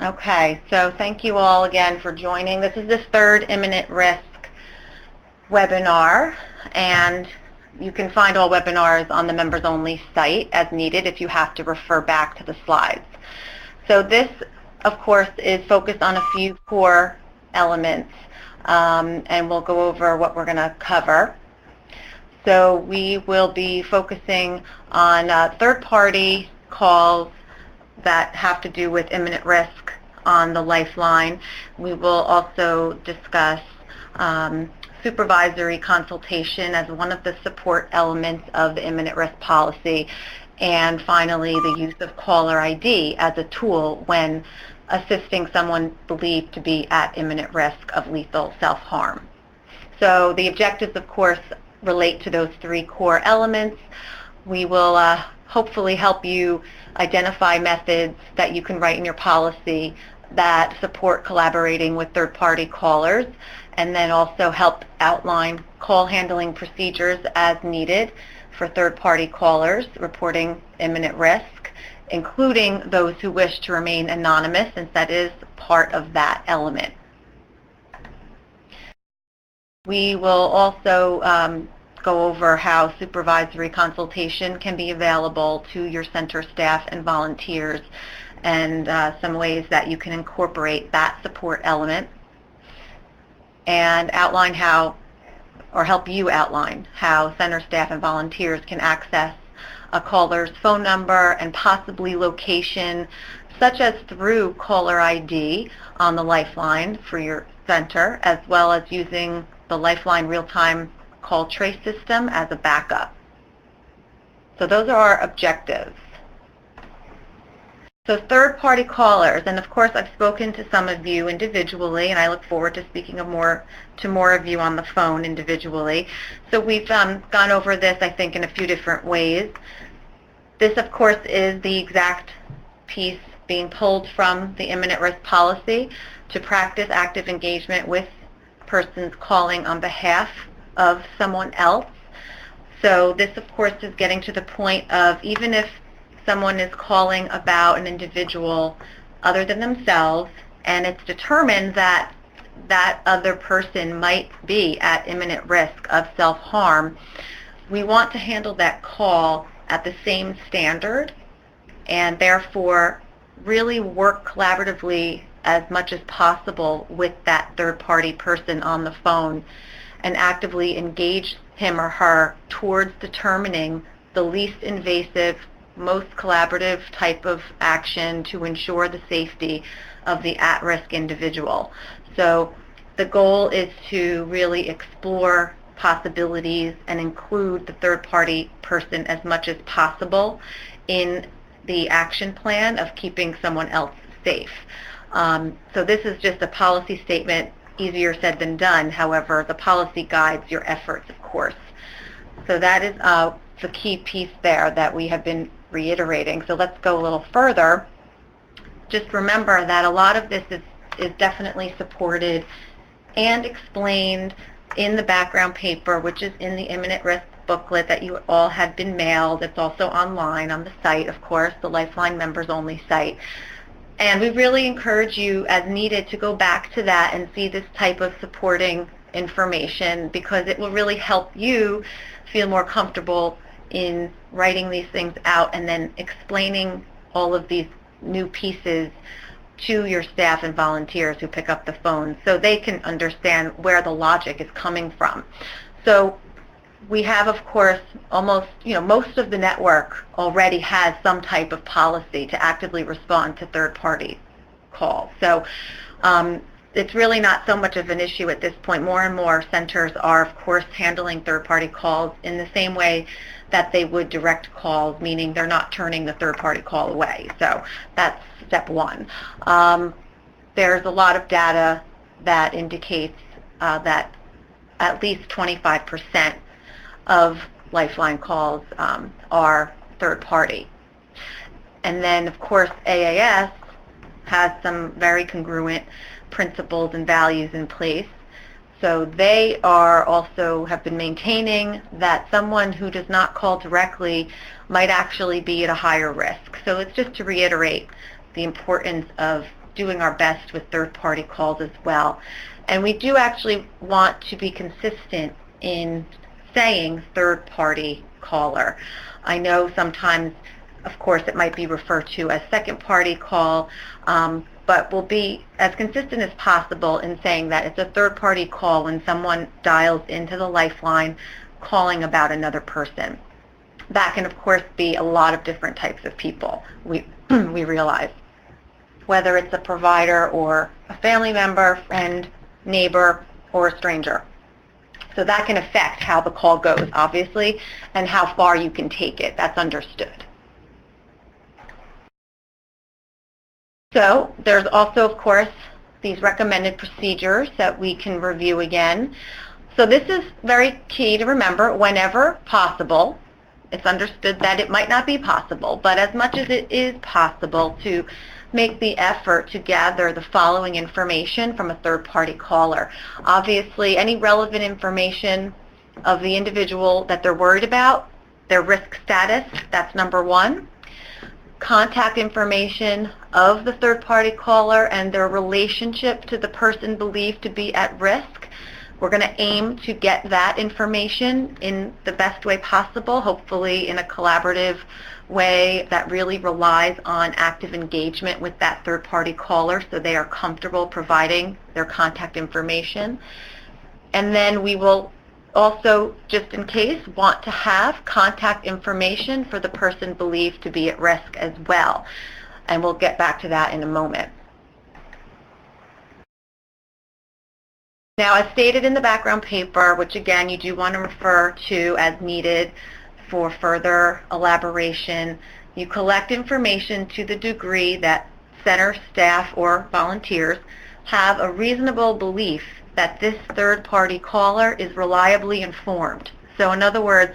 Okay, so thank you all again for joining. This is the third imminent risk webinar, and you can find all webinars on the members only site as needed if you have to refer back to the slides. So this, of course, is focused on a few core elements, and we'll go over what we're going to cover. So we will be focusing on third-party calls that have to do with imminent risk on the lifeline. We will also discuss supervisory consultation as one of the support elements of the imminent risk policy, and finally the use of caller ID as a tool when assisting someone believed to be at imminent risk of lethal self-harm. So the objectives, of course, relate to those three core elements. We will hopefully help you identify methods that you can write in your policy that support collaborating with third-party callers, and then also help outline call handling procedures as needed for third-party callers reporting imminent risk, including those who wish to remain anonymous, since that is part of that element. We will also go over how supervisory consultation can be available to your center staff and volunteers, and some ways that you can incorporate that support element, and outline how, or help you outline how center staff and volunteers can access a caller's phone number and possibly location, such as through caller ID on the Lifeline for your center, as well as using the Lifeline real-time call trace system as a backup. So those are our objectives. So third-party callers, and of course I've spoken to some of you individually, and I look forward to speaking to more of you on the phone individually. So we've gone over this, I think, in a few different ways. This, of course, is the exact piece being pulled from the imminent risk policy to practice active engagement with persons calling on behalf of someone else. So this, of course, is getting to the point of, even if someone is calling about an individual other than themselves, and it's determined that that other person might be at imminent risk of self-harm, we want to handle that call at the same standard, and therefore really work collaboratively as much as possible with that third-party person on the phone, and actively engage him or her towards determining the least invasive, most collaborative type of action to ensure the safety of the at-risk individual. So the goal is to really explore possibilities and include the third-party person as much as possible in the action plan of keeping someone else safe. So this is just a policy statement, easier said than done. However, the policy guides your efforts, of course. So that is the key piece there that we have been reiterating. So let's go a little further. Just remember that a lot of this is definitely supported and explained in the background paper, which is in the imminent risk booklet that you all had been mailed. It's also online on the site, of course, the Lifeline members only site. And we really encourage you, as needed, to go back to that and see this type of supporting information, because it will really help you feel more comfortable in writing these things out and then explaining all of these new pieces to your staff and volunteers who pick up the phone, so they can understand where the logic is coming from. So we have, of course, almost, most of the network already has some type of policy to actively respond to third-party calls. So it's really not so much of an issue at this point. More and more centers are, of course, handling third-party calls in the same way that they would direct calls, meaning they're not turning the third-party call away. So that's step one. There's a lot of data that indicates that at least 25% of Lifeline calls are third-party. And then, of course, AAS has some very congruent principles and values in place. So they are also have been maintaining that someone who does not call directly might actually be at a higher risk. So it's just to reiterate the importance of doing our best with third-party calls as well. And we do actually want to be consistent in saying third-party caller. I know sometimes, of course, it might be referred to as second-party call, but we'll be as consistent as possible in saying that it's a third-party call when someone dials into the lifeline calling about another person. That can, of course, be a lot of different types of people, we realize, whether it's a provider or a family member, friend, neighbor, or a stranger. So that can affect how the call goes, obviously, and how far you can take it. That's understood. So there's also, of course, these recommended procedures that we can review again. So this is very key to remember. Whenever possible, it's understood that it might not be possible, but as much as it is possible, to make the effort to gather the following information from a third-party caller. Obviously, any relevant information of the individual that they're worried about, their risk status, that's number one. Contact information of the third-party caller and their relationship to the person believed to be at risk. We're going to aim to get that information in the best way possible, hopefully in a collaborative way that really relies on active engagement with that third-party caller so they are comfortable providing their contact information. And then we will also, just in case, want to have contact information for the person believed to be at risk as well. And we'll get back to that in a moment. Now, as stated in the background paper, which again you do want to refer to as needed for further elaboration, you collect information to the degree that center staff or volunteers have a reasonable belief that this third-party caller is reliably informed. So in other words,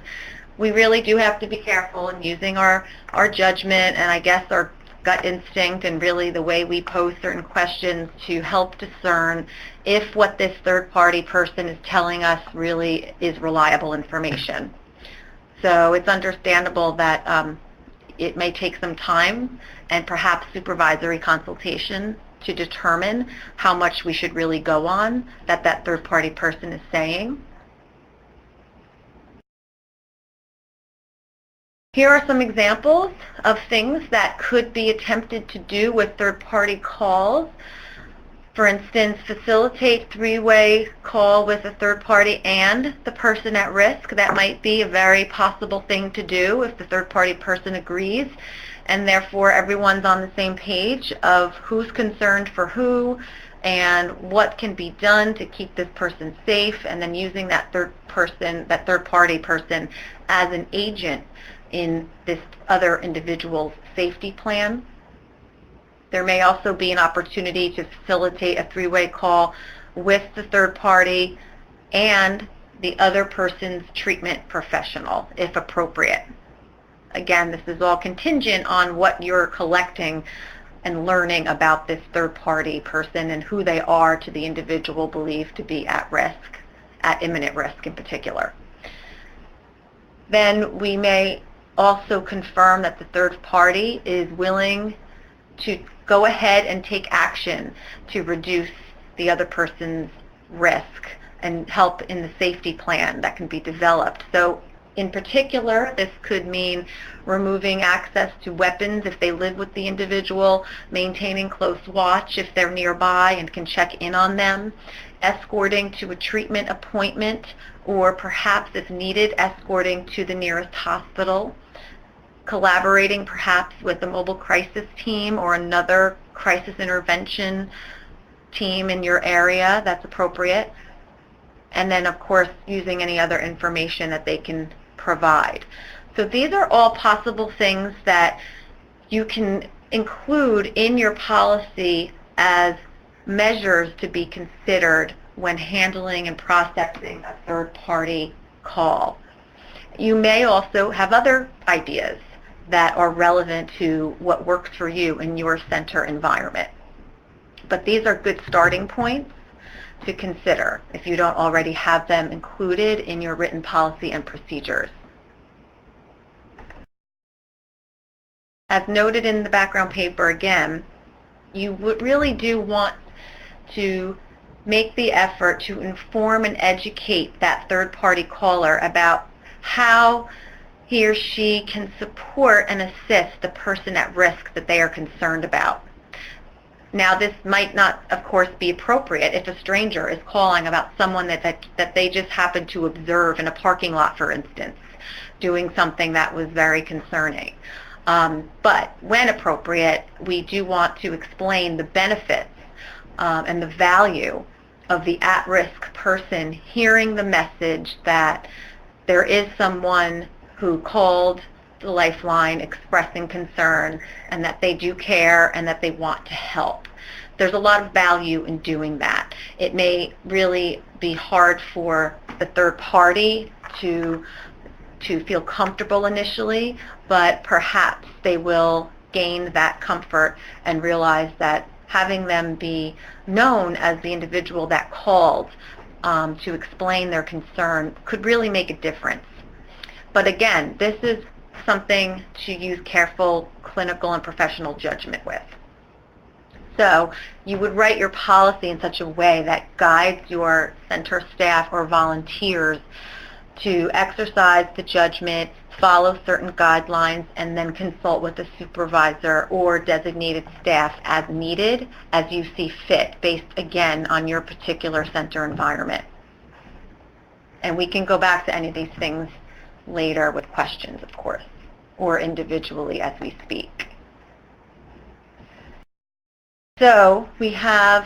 we really do have to be careful in using our judgment and I guess our gut instinct and really the way we pose certain questions to help discern if what this third-party person is telling us really is reliable information. So it's understandable that it may take some time and perhaps supervisory consultation to determine how much we should really go on that third-party person is saying. Here are some examples of things that could be attempted to do with third-party calls. For instance, facilitate three-way call with a third party and the person at risk. That might be a very possible thing to do if the third-party person agrees, and therefore everyone's on the same page of who's concerned for who and what can be done to keep this person safe, and then using that third-party person as an agent in this other individual's safety plan. There may also be an opportunity to facilitate a three-way call with the third party and the other person's treatment professional, if appropriate. Again, this is all contingent on what you're collecting and learning about this third-party person and who they are to the individual believed to be at risk, at imminent risk in particular. Then we may also confirm that the third party is willing to go ahead and take action to reduce the other person's risk and help in the safety plan that can be developed. So in particular, this could mean removing access to weapons if they live with the individual, maintaining close watch if they're nearby and can check in on them, escorting to a treatment appointment, or perhaps if needed, escorting to the nearest hospital, collaborating perhaps with a mobile crisis team or another crisis intervention team in your area that's appropriate, and then of course using any other information that they can provide. So these are all possible things that you can include in your policy as measures to be considered when handling and processing a third-party call. You may also have other ideas that are relevant to what works for you in your center environment. But these are good starting points to consider if you don't already have them included in your written policy and procedures. As noted in the background paper again, you would really do want to make the effort to inform and educate that third-party caller about how he or she can support and assist the person at risk that they are concerned about. Now, this might not, of course, be appropriate if a stranger is calling about someone that they just happened to observe in a parking lot, for instance, doing something that was very concerning. But when appropriate, we do want to explain the benefits and the value of the at-risk person hearing the message that there is someone who called the lifeline expressing concern and that they do care and that they want to help. There's a lot of value in doing that. It may really be hard for the third party to feel comfortable initially, but perhaps they will gain that comfort and realize that having them be known as the individual that called to explain their concern could really make a difference. But again, this is something to use careful clinical and professional judgment with. So you would write your policy in such a way that guides your center staff or volunteers to exercise the judgment, follow certain guidelines, and then consult with the supervisor or designated staff as needed, as you see fit, based again on your particular center environment. And we can go back to any of these things later with questions, of course, or individually as we speak. So we have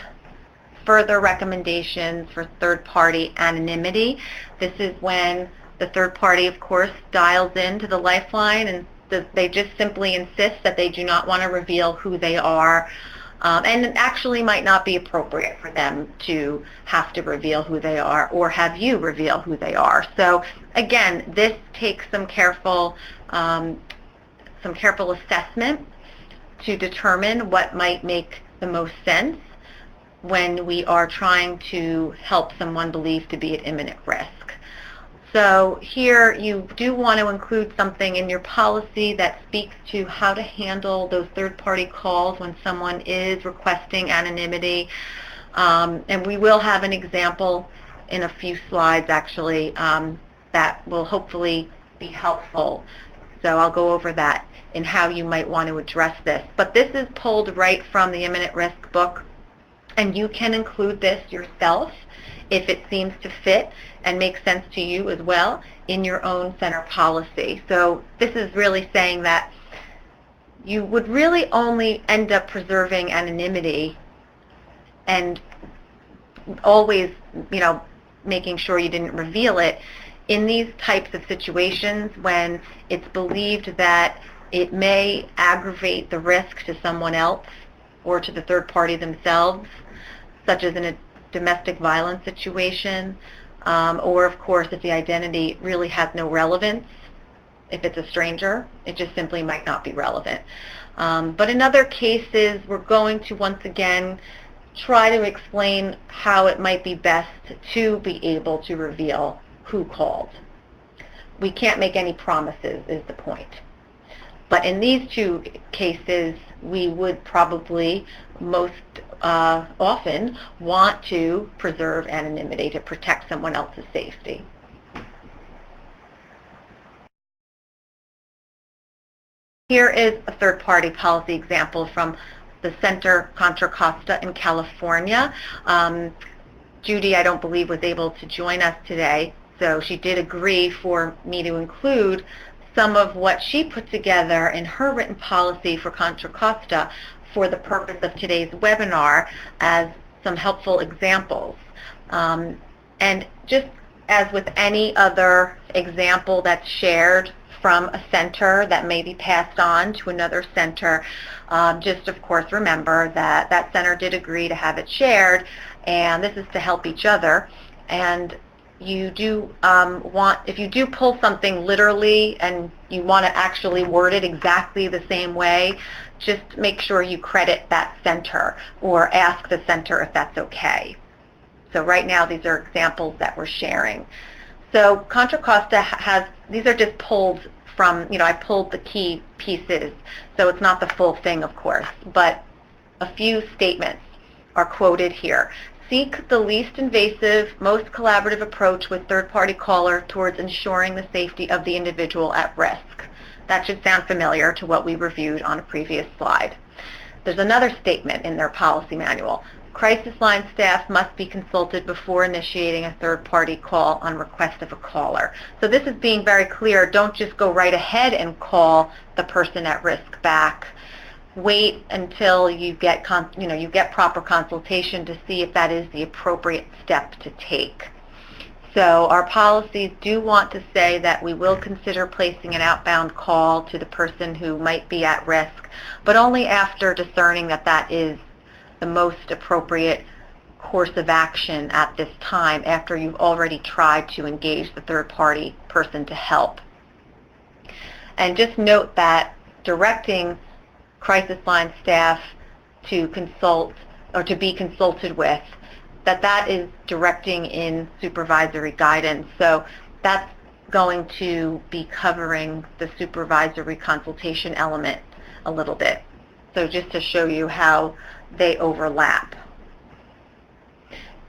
further recommendations for third-party anonymity. This is when the third party, of course, dials into the lifeline and they just simply insist that they do not want to reveal who they are, and it actually might not be appropriate for them to have to reveal who they are or have you reveal who they are. So again, this takes some careful assessment to determine what might make the most sense when we are trying to help someone believed to be at imminent risk. So here you do want to include something in your policy that speaks to how to handle those third-party calls when someone is requesting anonymity. And we will have an example in a few slides, actually, that will hopefully be helpful. So I'll go over that and how you might want to address this. But this is pulled right from the Imminent Risk book, and you can include this yourself if it seems to fit and make sense to you as well in your own center policy. So this is really saying that you would really only end up preserving anonymity and always, making sure you didn't reveal it in these types of situations when it's believed that it may aggravate the risk to someone else or to the third party themselves, such as in a domestic violence situation, or of course if the identity really has no relevance. If it's a stranger, it just simply might not be relevant. But in other cases, we're going to once again try to explain how it might be best to be able to reveal who called. We can't make any promises is the point. But in these two cases, we would probably most often want to preserve anonymity to protect someone else's safety. Here is a third-party policy example from the Center Contra Costa in California. Judy, I don't believe, was able to join us today, so she did agree for me to include some of what she put together in her written policy for Contra Costa for the purpose of today's webinar as some helpful examples. And just as with any other example that's shared from a center that may be passed on to another center, just of course remember that that center did agree to have it shared, and this is to help each other. And you do if you do pull something literally and you want to actually word it exactly the same way, just make sure you credit that center or ask the center if that's okay. So right now these are examples that we're sharing. So Contra Costa has, these are just pulled from, I pulled the key pieces, so it's not the full thing, of course, but a few statements are quoted here. Seek the least invasive, most collaborative approach with third-party caller towards ensuring the safety of the individual at risk. That should sound familiar to what we reviewed on a previous slide. There's another statement in their policy manual. Crisis line staff must be consulted before initiating a third-party call on request of a caller. So this is being very clear. Don't just go right ahead and call the person at risk back. Wait until you get proper consultation to see if that is the appropriate step to take. So our policies do want to say that we will consider placing an outbound call to the person who might be at risk, but only after discerning that that is the most appropriate course of action at this time, after you've already tried to engage the third-party person to help. And just note that directing crisis line staff to consult or to be consulted with, that is directing in supervisory guidance. So that's going to be covering the supervisory consultation element a little bit. So just to show you how they overlap.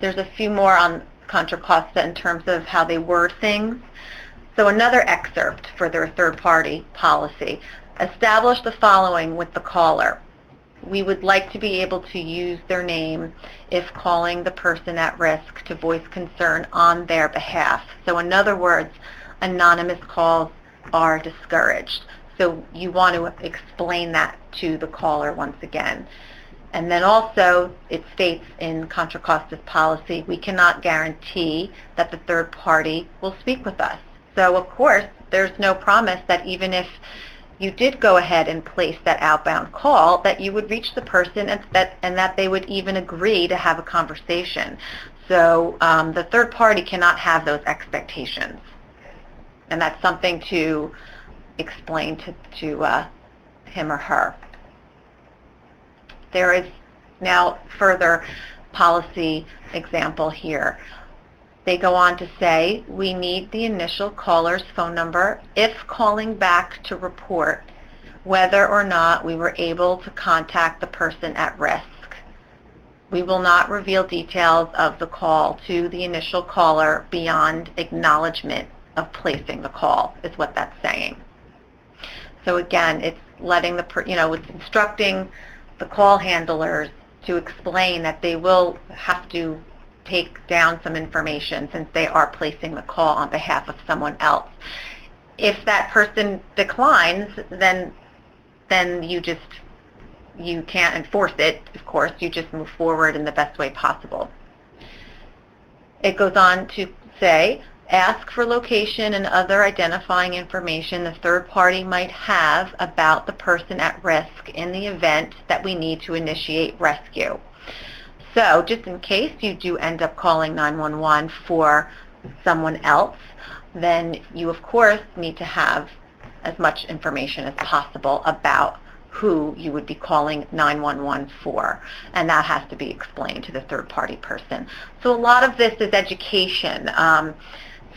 There's a few more on Contra Costa in terms of how they word things. So another excerpt for their third-party policy. Establish the following with the caller. We would like to be able to use their name if calling the person at risk to voice concern on their behalf. So in other words, anonymous calls are discouraged. So you want to explain that to the caller once again. And then also it states in Contra Costa's policy, we cannot guarantee that the third party will speak with us. So of course, there's no promise that even if you did go ahead and place that outbound call, that you would reach the person and that they would even agree to have a conversation. So the third party cannot have those expectations. And that's something to explain to him or her. There is now further policy example here. They go on to say, we need the initial caller's phone number if calling back to report whether or not we were able to contact the person at risk. We will not reveal details of the call to the initial caller beyond acknowledgement of placing the call, is what that's saying. So again, it's letting it's instructing the call handlers to explain that they will have to take down some information since they are placing the call on behalf of someone else. If that person declines, then you can't enforce it, of course. You just move forward in the best way possible. It goes on to say, ask for location and other identifying information the third party might have about the person at risk in the event that we need to initiate rescue. So just in case you do end up calling 911 for someone else, then you of course need to have as much information as possible about who you would be calling 911 for, and that has to be explained to the third party person. So a lot of this is education,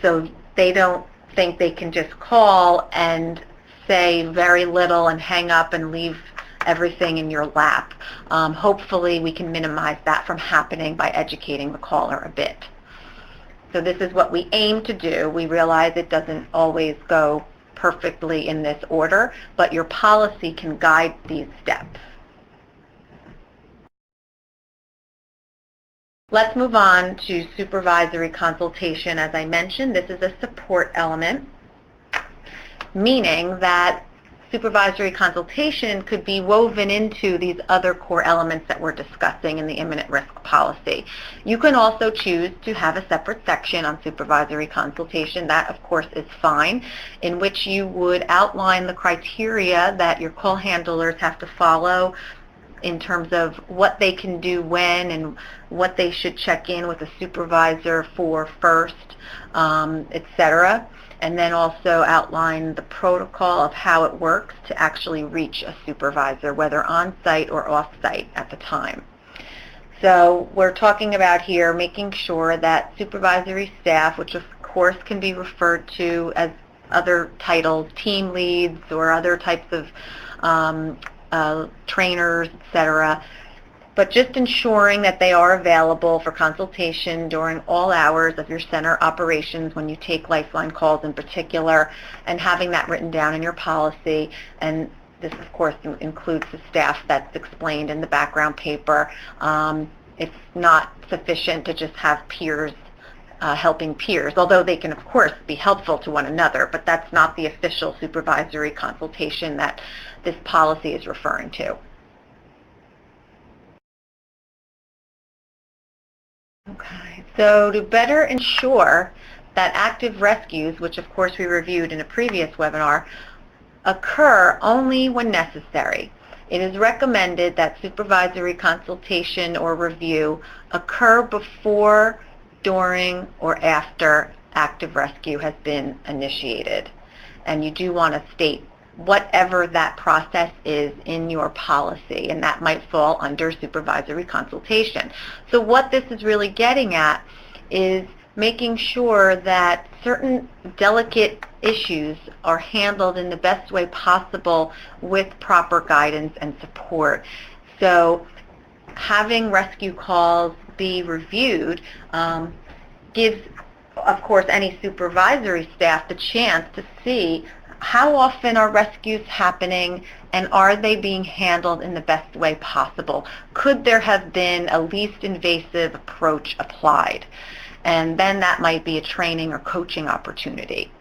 so they don't think they can just call and say very little and hang up and leave everything in your lap. Hopefully we can minimize that from happening by educating the caller a bit. So this is what we aim to do. We realize it doesn't always go perfectly in this order, but your policy can guide these steps. Let's move on to supervisory consultation. As I mentioned, this is a support element, meaning that supervisory consultation could be woven into these other core elements that we're discussing in the imminent risk policy. You can also choose to have a separate section on supervisory consultation. That, of course, is fine, in which you would outline the criteria that your call handlers have to follow in terms of what they can do when and what they should check in with a supervisor for first, etc. And then also outline the protocol of how it works to actually reach a supervisor, whether on-site or off-site at the time. So we're talking about here making sure that supervisory staff, which of course can be referred to as other titles, team leads or other types of trainers, etc., but just ensuring that they are available for consultation during all hours of your center operations when you take Lifeline calls in particular, and having that written down in your policy. And this, of course, includes the staff that's explained in the background paper. It's not sufficient to just have peers helping peers, although they can, of course, be helpful to one another, but that's not the official supervisory consultation that this policy is referring to. Okay, so to better ensure that active rescues, which of course we reviewed in a previous webinar, occur only when necessary, it is recommended that supervisory consultation or review occur before, during, or after active rescue has been initiated. And you do want to state whatever that process is in your policy, and that might fall under supervisory consultation. So what this is really getting at is making sure that certain delicate issues are handled in the best way possible with proper guidance and support. So having rescue calls be reviewed gives, of course, any supervisory staff the chance to see how often are rescues happening, and are they being handled in the best way possible? Could there have been a least invasive approach applied? And then that might be a training or coaching opportunity.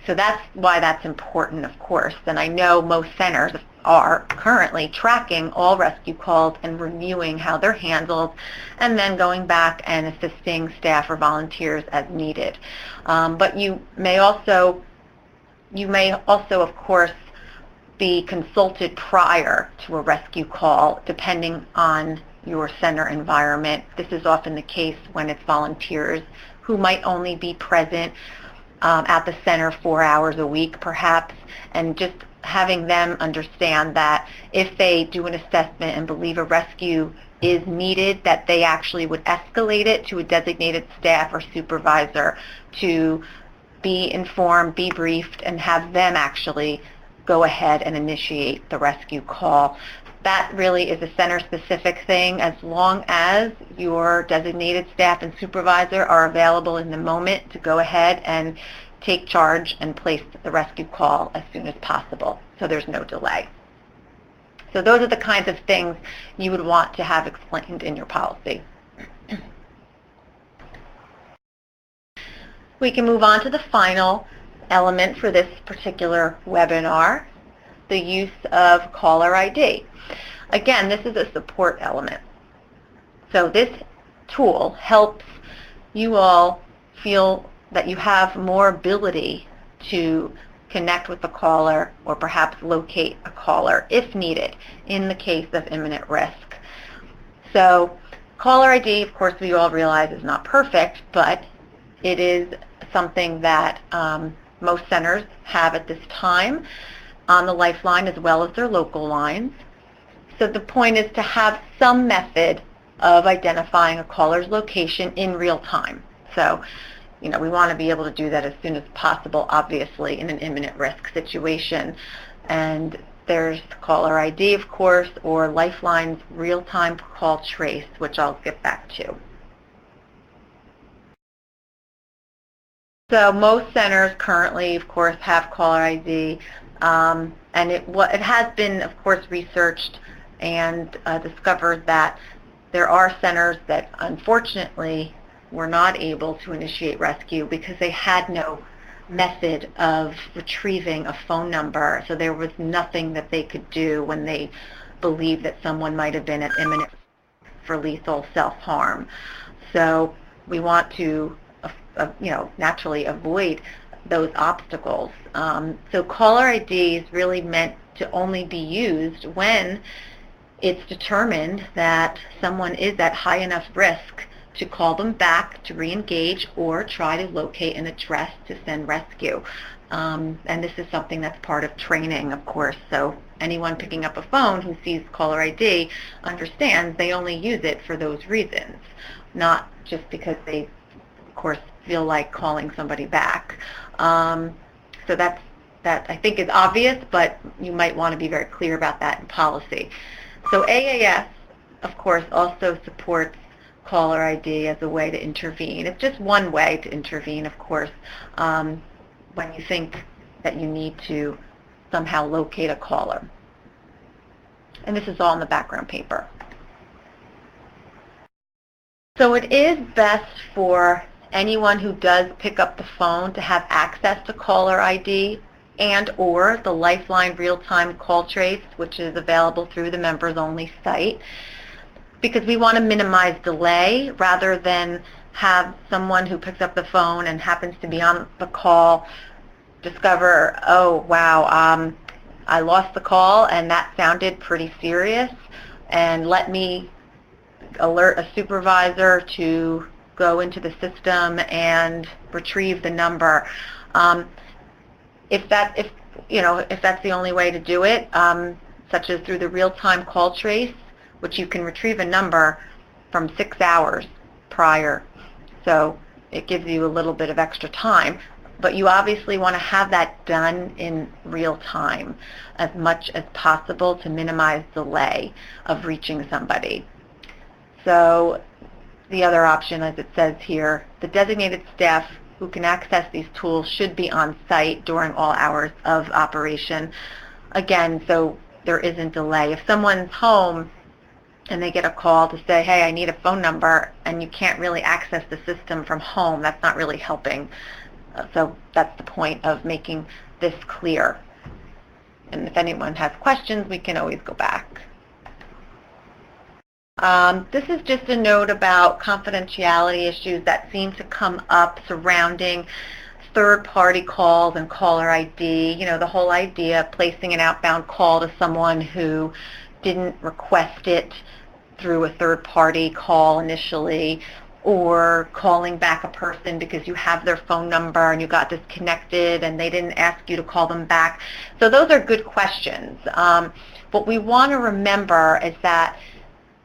So that's why that's important, of course. And I know most centers are currently tracking all rescue calls and reviewing how they're handled, and then going back and assisting staff or volunteers as needed. But you may also, of course, be consulted prior to a rescue call, depending on your center environment. This is often the case when it's volunteers who might only be present at the center 4 hours a week, perhaps, and just having them understand that if they do an assessment and believe a rescue is needed, that they actually would escalate it to a designated staff or supervisor to be informed, be briefed, and have them actually go ahead and initiate the rescue call. That really is a center-specific thing. As long as your designated staff and supervisor are available in the moment to go ahead and take charge and place the rescue call as soon as possible, so there's no delay. So those are the kinds of things you would want to have explained in your policy. We can move on to the final element for this particular webinar, the use of caller ID. Again, this is a support element. So this tool helps you all feel that you have more ability to connect with the caller or perhaps locate a caller if needed in the case of imminent risk. So caller ID, of course, we all realize is not perfect, but it is something that most centers have at this time on the Lifeline as well as their local lines. So the point is to have some method of identifying a caller's location in real time. So, you know, we want to be able to do that as soon as possible, obviously, in an imminent risk situation. And there's caller ID, of course, or Lifeline's real-time call trace, which I'll get back to. So most centers currently, of course, have caller ID, and it has been, of course, researched and discovered that there are centers that unfortunately were not able to initiate rescue because they had no method of retrieving a phone number. So there was nothing that they could do when they believed that someone might have been at imminent for lethal self-harm. So we want to naturally avoid those obstacles. So caller ID is really meant to only be used when it's determined that someone is at high enough risk to call them back to re-engage or try to locate an address to send rescue. And this is something that's part of training, of course. So anyone picking up a phone who sees caller ID understands they only use it for those reasons, not just because they, of course, feel like calling somebody back. So that I think is obvious, but you might want to be very clear about that in policy. So AAS of course, also supports caller ID as a way to intervene. It's just one way to intervene, of course, when you think that you need to somehow locate a caller. And this is all in the background paper. So it is best for anyone who does pick up the phone to have access to caller ID and or the Lifeline real-time call trace, which is available through the members-only site, because we want to minimize delay rather than have someone who picks up the phone and happens to be on the call discover, oh, wow, I lost the call and that sounded pretty serious, and let me alert a supervisor to go into the system and retrieve the number. If that's the only way to do it, such as through the real-time call trace, which you can retrieve a number from 6 hours prior, so it gives you a little bit of extra time. But you obviously want to have that done in real time as much as possible to minimize delay of reaching somebody. So the other option, as it says here, the designated staff who can access these tools should be on site during all hours of operation. Again, so there isn't delay. If someone's home and they get a call to say, hey, I need a phone number, and you can't really access the system from home, that's not really helping. So that's the point of making this clear. And if anyone has questions, we can always go back. This is just a note about confidentiality issues that seem to come up surrounding third-party calls and caller ID. You know, the whole idea of placing an outbound call to someone who didn't request it through a third-party call initially, or calling back a person because you have their phone number and you got disconnected and they didn't ask you to call them back. So those are good questions. What we want to remember is that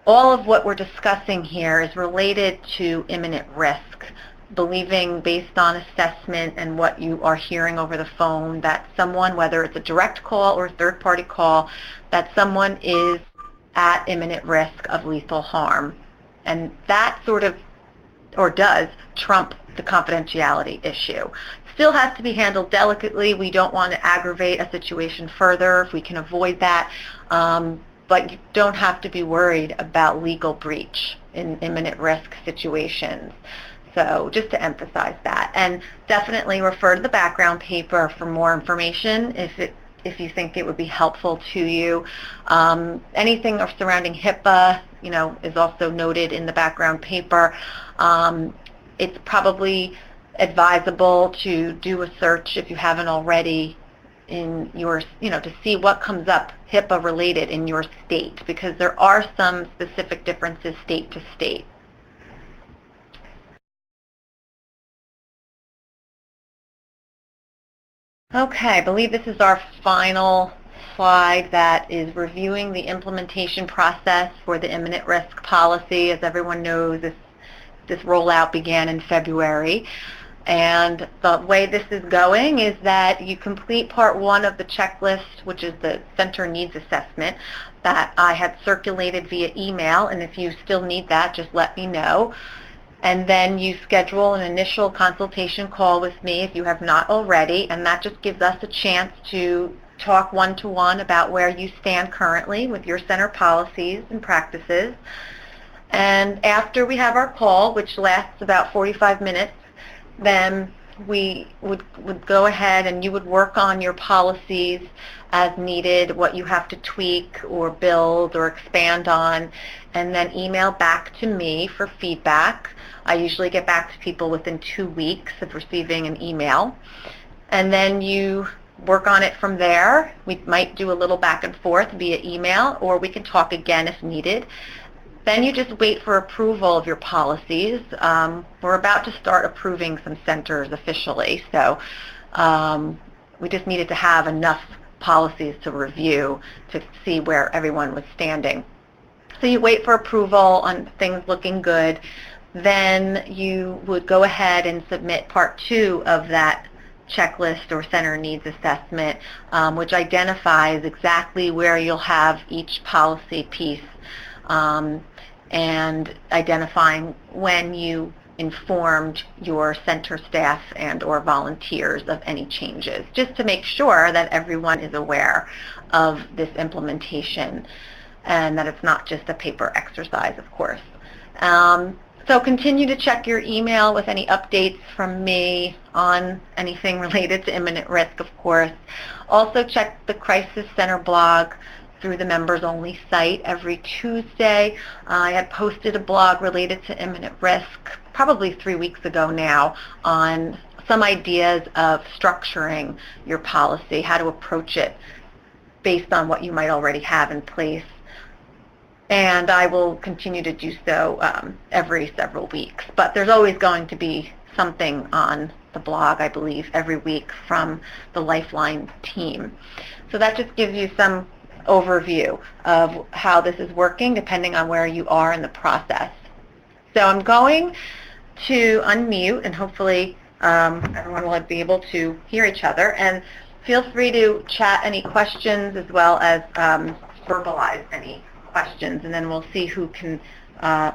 all of what we're discussing here is related to imminent risk, believing based on assessment and what you are hearing over the phone that someone, whether it's a direct call or a third-party call, that someone is at imminent risk of lethal harm. And that sort of, or does, trump the confidentiality issue. Still has to be handled delicately. We don't want to aggravate a situation further if we can avoid that. But you don't have to be worried about legal breach in imminent risk situations. So just to emphasize that. And definitely refer to the background paper for more information if you think it would be helpful to you. Anything surrounding HIPAA, is also noted in the background paper. It's probably advisable to do a search if you haven't already in your, to see what comes up HIPAA related in your state, because there are some specific differences state to state. Okay, I believe this is our final slide that is reviewing the implementation process for the imminent risk policy. As everyone knows, this rollout began in February. And the way this is going is that you complete part 1 of the checklist, which is the center needs assessment that I had circulated via email. And if you still need that, just let me know. And then you schedule an initial consultation call with me if you have not already, and that just gives us a chance to talk one-to-one about where you stand currently with your center policies and practices. And after we have our call, which lasts about 45 minutes, then we would go ahead and you would work on your policies as needed, what you have to tweak or build or expand on, and then email back to me for feedback. I usually get back to people within 2 weeks of receiving an email. And then you work on it from there. We might do a little back and forth via email, or we can talk again if needed. Then you just wait for approval of your policies. We're about to start approving some centers officially, so we just needed to have enough policies to review to see where everyone was standing. So you wait for approval on things looking good. Then you would go ahead and submit part 2 of that checklist or center needs assessment, which identifies exactly where you'll have each policy piece and identifying when you informed your center staff and or volunteers of any changes, just to make sure that everyone is aware of this implementation and that it's not just a paper exercise, of course. So continue to check your email with any updates from me on anything related to imminent risk, of course. Also check the Crisis Center blog through the members-only site every Tuesday. I had posted a blog related to imminent risk probably 3 weeks ago now on some ideas of structuring your policy, how to approach it based on what you might already have in place. And I will continue to do so every several weeks. But there's always going to be something on the blog, I believe, every week from the Lifeline team. So that just gives you some overview of how this is working depending on where you are in the process. So I'm going to unmute, and hopefully everyone will be able to hear each other. And feel free to chat any questions as well as verbalize any questions, and then we'll see who can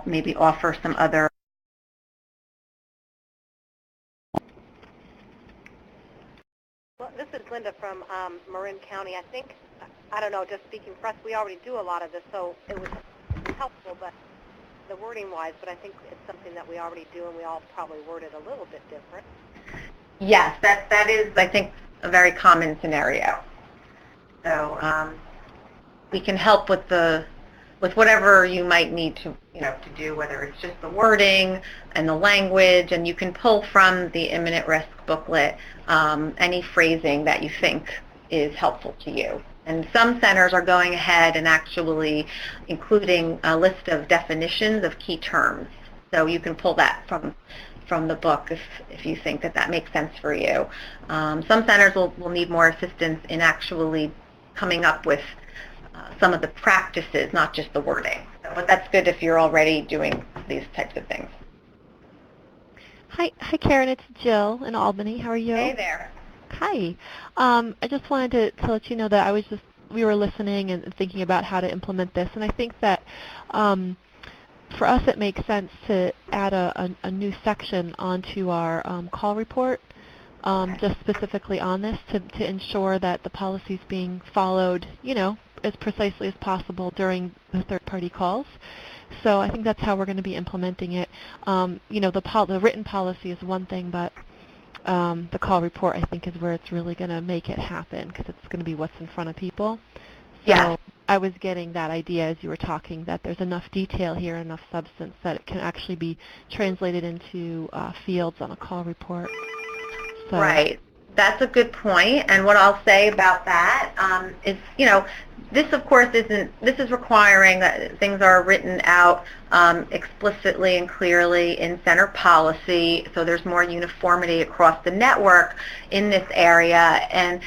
maybe offer some other. Well, this is Linda from Marin County. I don't know, just speaking for us, we already do a lot of this, so it was helpful, but the wording-wise, but I think it's something that we already do, and we all probably word it a little bit different. Yes, that is, I think, a very common scenario. So we can help with whatever you might need to do, whether it's just the wording and the language, and you can pull from the imminent risk booklet any phrasing that you think is helpful to you. And some centers are going ahead and actually including a list of definitions of key terms. So you can pull that from the book if you think that makes sense for you. Some centers will need more assistance in actually coming up with some of the practices, not just the wording. But that's good if you're already doing these types of things. Hi, Karen. It's Jill in Albany. How are you? Hey there. Hi. I just wanted to let you know that we were listening and thinking about how to implement this, and I think that for us it makes sense to add a new section onto our call report, just specifically on this to ensure that the policy is being followed, as precisely as possible during the third-party calls. So I think that's how we're going to be implementing it. The written policy is one thing, but the call report, I think, is where it's really going to make it happen, because it's going to be what's in front of people. So yeah. I was getting that idea as you were talking, that there's enough detail here, enough substance, that it can actually be translated into fields on a call report. So. Right. That's a good point. And what I'll say about that is, this, of course, this is requiring that things are written out explicitly and clearly in center policy, so there's more uniformity across the network in this area. And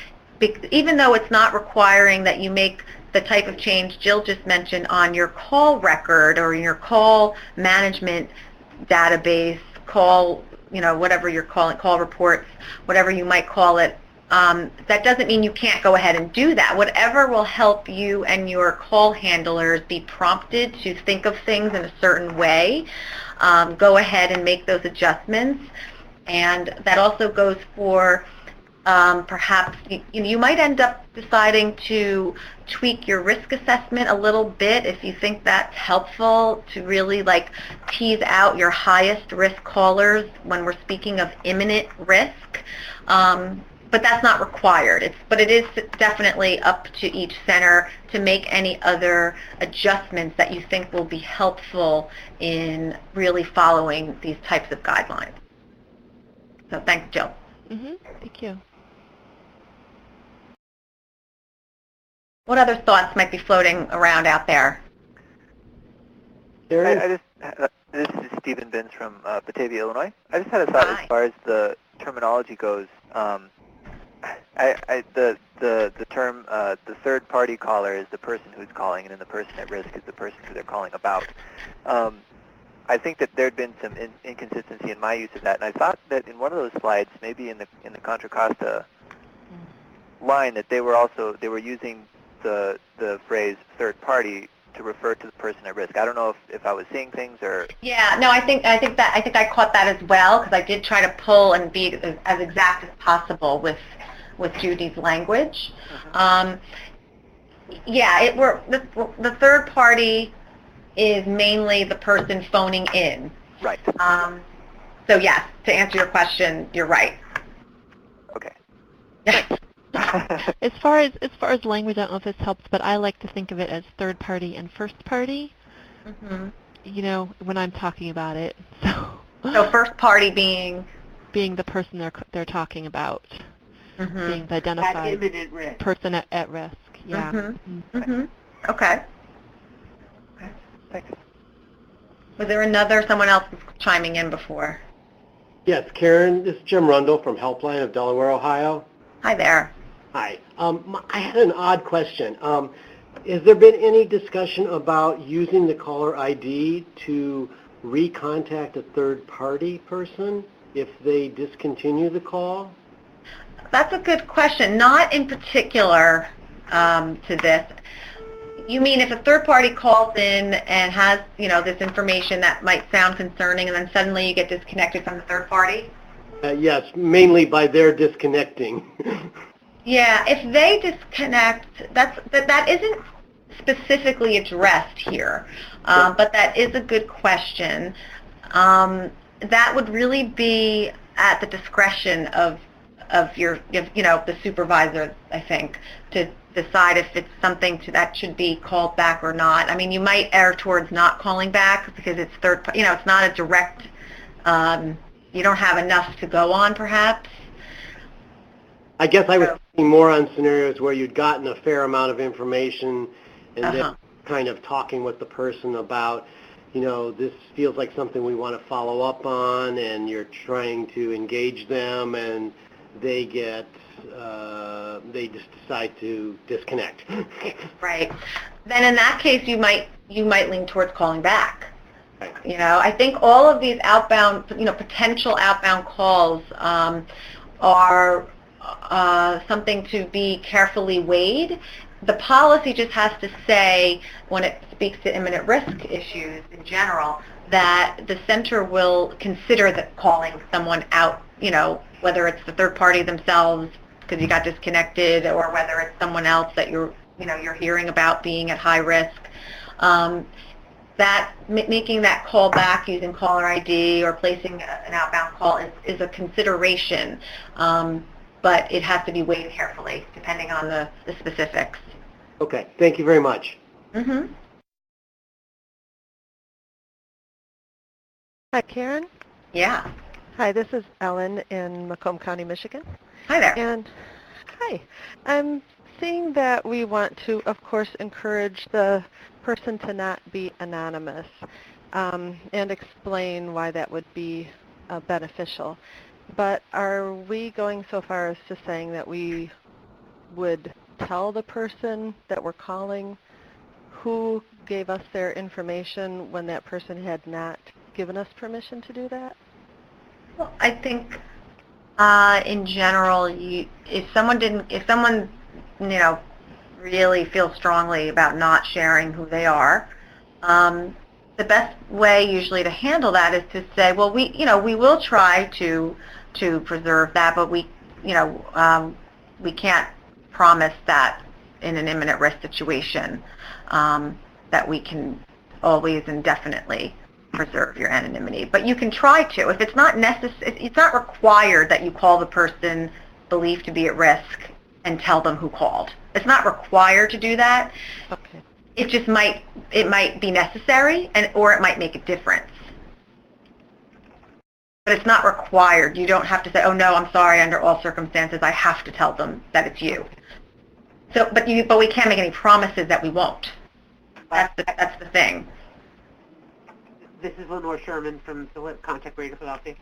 even though it's not requiring that you make the type of change Jill just mentioned on your call record or your call management database, whatever you're calling, call reports, whatever you might call it, that doesn't mean you can't go ahead and do that. Whatever will help you and your call handlers be prompted to think of things in a certain way, go ahead and make those adjustments. And that also goes for perhaps you might end up deciding to tweak your risk assessment a little bit if you think that's helpful to really tease out your highest risk callers when we're speaking of imminent risk. But that's not required. But it is definitely up to each center to make any other adjustments that you think will be helpful in really following these types of guidelines. So thanks, Jill. Thank you. What other thoughts might be floating around out there? This is Stephen Binns from Batavia, Illinois. I just had a thought as far as the terminology goes. The term the third party caller is the person who's calling, and then the person at risk is the person who they're calling about. I think that there had been some inconsistency in my use of that, and I thought that in one of those slides, maybe in the Contra Costa line, that they were using the phrase third party to refer to the person at risk. I don't know if I was seeing things or... Yeah, no, I think I caught that as well, because I did try to pull and be as exact as possible with Judy's language. Yeah, the third party is mainly the person phoning in. Right. So yes, to answer your question, you're right. Okay. As far as language, I don't know if this helps, but I like to think of it as third party and first party. Mm-hmm. You know, when I'm talking about it. So first party being the person they're talking about, being the identified At imminent risk. person at risk. Yeah. Mm-hmm. Mm-hmm. Okay. Thanks. Was there someone else was chiming in before? Yes, Karen, this is Jim Rundle from Helpline of Delaware, Ohio. Hi there. Hi. I had an odd question. Has there been any discussion about using the caller ID to recontact a third-party person if they discontinue the call? That's a good question. Not in particular to this. You mean if a third party calls in and has, this information that might sound concerning, and then suddenly you get disconnected from the third party? Yes, mainly by their disconnecting. Yeah, if they disconnect, that isn't specifically addressed here, but that is a good question. That would really be at the discretion of the supervisor, I think, to decide if it's something that should be called back or not. I mean, you might err towards not calling back because it's it's not a direct, you don't have enough to go on, perhaps. I guess I was thinking more on scenarios where you'd gotten a fair amount of information and then kind of talking with the person about, this feels like something we want to follow up on, and you're trying to engage them, and they just decide to disconnect. Right. Then in that case, you might lean towards calling back. Right. I think all of these outbound, potential outbound calls are something to be carefully weighed. The policy just has to say, when it speaks to imminent risk issues in general, that the center will consider that calling someone out, whether it's the third party themselves because you got disconnected, or whether it's someone else that you're hearing about being at high risk. That making that call back using caller ID or placing an outbound call is a consideration, but it has to be weighed carefully depending on the specifics. Okay, thank you very much. Mm-hmm. Hi, Karen. Yeah. Hi, this is Ellen in Macomb County, Michigan. Hi there. And hi. I'm seeing that we want to, of course, encourage the person to not be anonymous and explain why that would be beneficial. But are we going so far as to saying that we would tell the person that we're calling who gave us their information when that person had not given us permission to do that? Well, I think in general, if someone really feels strongly about not sharing who they are, the best way usually to handle that is to say, well, we will try to preserve that, but we can't promise that in an imminent risk situation that we can always indefinitely preserve your anonymity. But you can try to. If it's not necessary, it's not required that you call the person believed to be at risk and tell them who called. It's not required to do that. Okay. It just might be necessary, or it might make a difference. But it's not required. You don't have to say, oh no, I'm sorry, under all circumstances I have to tell them that it's you. So, but we can't make any promises that we won't. That's the thing. This is Lenore Sherman from the Contact Radio Philadelphia.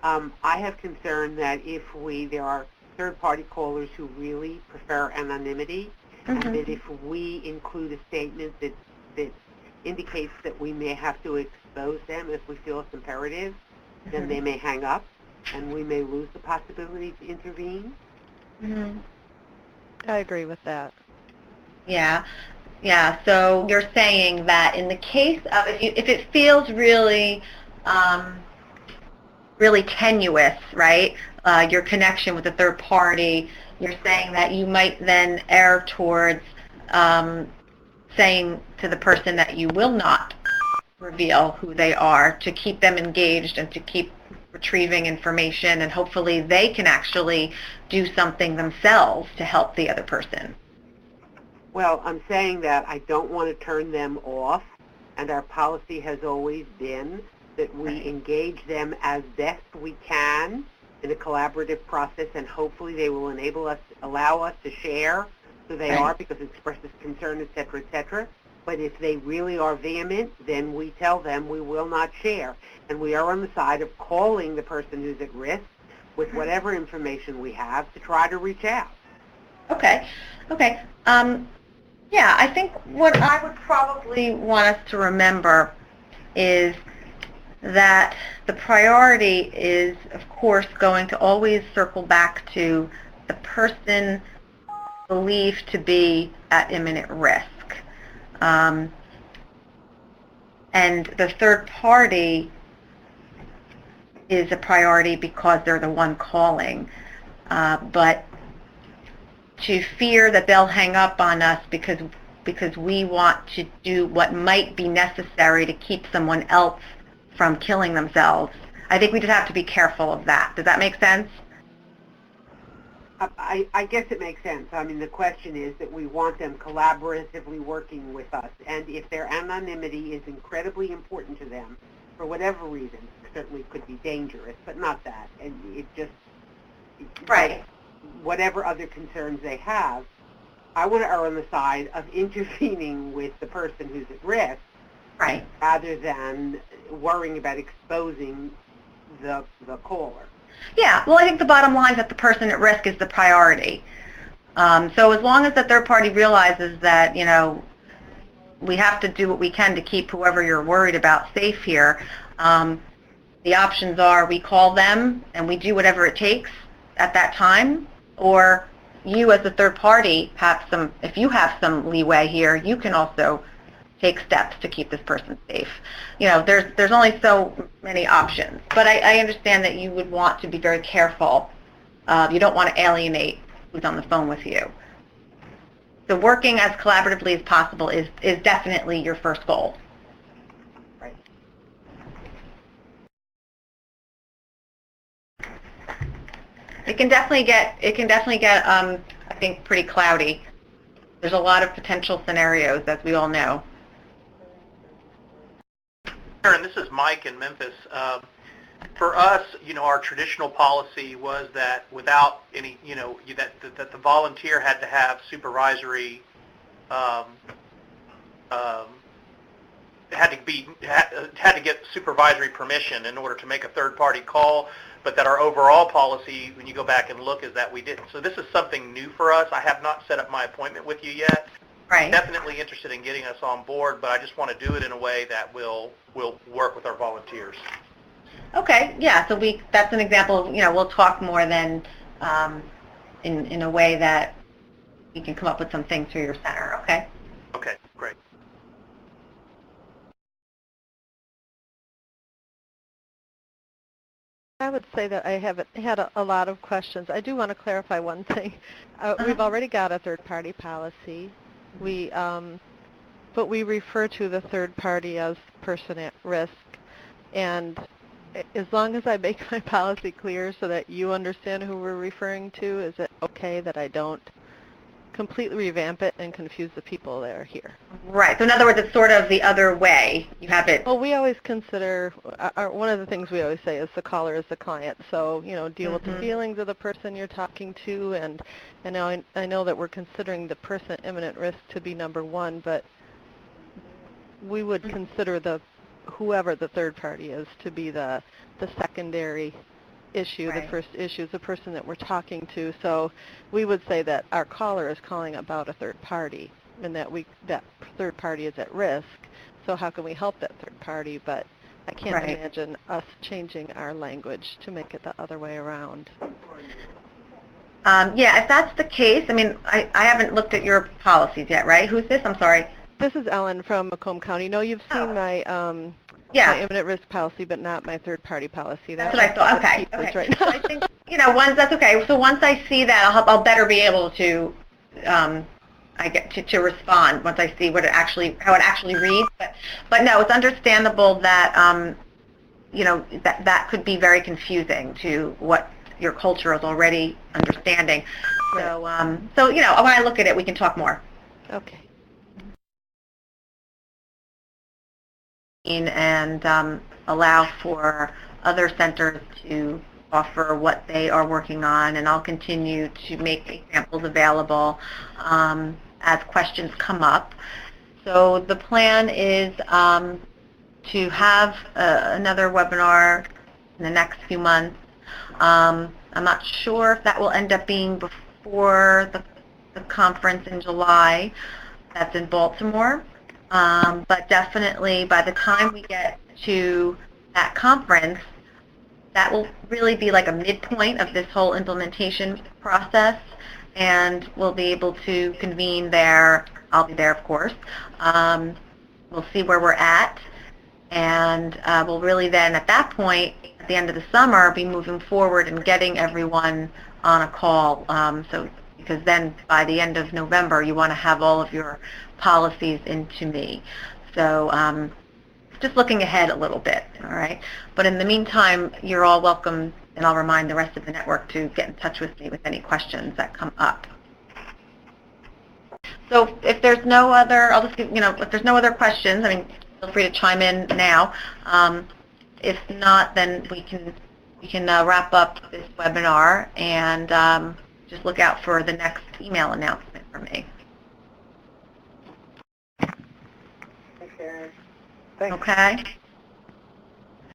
I have concern that if there are third-party callers who really prefer anonymity, and that if we include a statement that indicates that we may have to expose them if we feel it's imperative, then they may hang up, and we may lose the possibility to intervene. I agree with that. Yeah. Yeah, so you're saying that in the case of, if it feels really, really tenuous, right, your connection with a third party, you're saying that you might then err towards saying to the person that you will not reveal who they are, to keep them engaged and to keep retrieving information, and hopefully they can actually do something themselves to help the other person. Well, I'm saying that I don't want to turn them off, and our policy has always been that we engage them as best we can in a collaborative process, and hopefully they will allow us to share who they are because it expresses concern, et cetera, But if they really are vehement, then we tell them we will not share. And we are on the side of calling the person who's at risk with whatever information we have to try to reach out. Okay. Yeah, I think what I would probably want us to remember is that the priority is, of course, going to always circle back to the person believed to be at imminent risk. And the third party is a priority because they're the one calling. But to fear that they'll hang up on us because we want to do what might be necessary to keep someone else from killing themselves, I think we just have to be careful of that. Does that make sense? I guess it makes sense. I mean, the question is that we want them collaboratively working with us, and if their anonymity is incredibly important to them, for whatever reason, it certainly could be dangerous, but not that, and Right. Whatever other concerns they have, I want to err on the side of intervening with the person who's at risk, Right. rather than worrying about exposing the caller. Yeah, well, I think the bottom line is that the person at risk is the priority. So as long as the third party realizes that, we have to do what we can to keep whoever you're worried about safe here, the options are we call them and we do whatever it takes at that time, or you as the third party if you have some leeway here, you can also take steps to keep this person safe. There's only so many options, but I understand that you would want to be very careful. You don't want to alienate who's on the phone with you. So working as collaboratively as possible is definitely your first goal. Right. It can definitely get I think pretty cloudy. There's a lot of potential scenarios, as we all know. And this is Mike in Memphis. For us, our traditional policy was that without any, that the volunteer had to have supervisory, had to get supervisory permission in order to make a third-party call. But that our overall policy, when you go back and look, is that we didn't. So this is something new for us. I have not set up my appointment with you yet. Right. Definitely interested in getting us on board, but I just want to do it in a way that will work with our volunteers. Okay, yeah, so that's an example of, we'll talk more then in a way that we can come up with some things for your center, okay? Okay, great. I would say that I haven't had a lot of questions. I do want to clarify one thing. We've already got a third-party policy. But we refer to the third party as person at risk. And as long as I make my policy clear so that you understand who we're referring to, is it okay that I don't completely revamp it and confuse the people that are here? Right. So in other words, it's sort of the other way. You have it. Well, we always consider, one of the things we always say is the caller is the client. So, deal with the feelings of the person you're talking to. And now I know that we're considering the person at imminent risk to be number one, but we would consider whoever the third party is to be the secondary issue. Right. The first issue is the person that we're talking to. So we would say that our caller is calling about a third party, and that third party is at risk. So how can we help that third party? But I can't imagine us changing our language to make it the other way around. Yeah, if that's the case, I mean, I haven't looked at your policies yet, right? Who's this? I'm sorry. This is Ellen from Macomb County. No, you've seen my my Yeah, imminent risk policy, but not my third-party policy. that's what I thought. Okay, Keepers okay. right So now. I think, once that's okay. So once I see that, I'll better be able to, I get to respond once I see how it actually reads. But no, it's understandable that, that could be very confusing to what your culture is already understanding. So, when I look at it, we can talk more. Okay. And allow for other centers to offer what they are working on, and I'll continue to make examples available as questions come up. So the plan is to have another webinar in the next few months. I'm not sure if that will end up being before the conference in July. That's in Baltimore. But definitely by the time we get to that conference, that will really be like a midpoint of this whole implementation process, and we'll be able to convene there. I'll be there, of course. We'll see where we're at, and we'll really then, at that point, at the end of the summer, be moving forward and getting everyone on a call. Because then by the end of November, you want to have all of your policies into me. So just looking ahead a little bit, all right? But in the meantime, you're all welcome, and I'll remind the rest of the network to get in touch with me with any questions that come up. So if there's no other, I'll just give, if there's no other questions, I mean, feel free to chime in now. If not, then we can wrap up this webinar and just look out for the next email announcement from me. Thanks. Okay.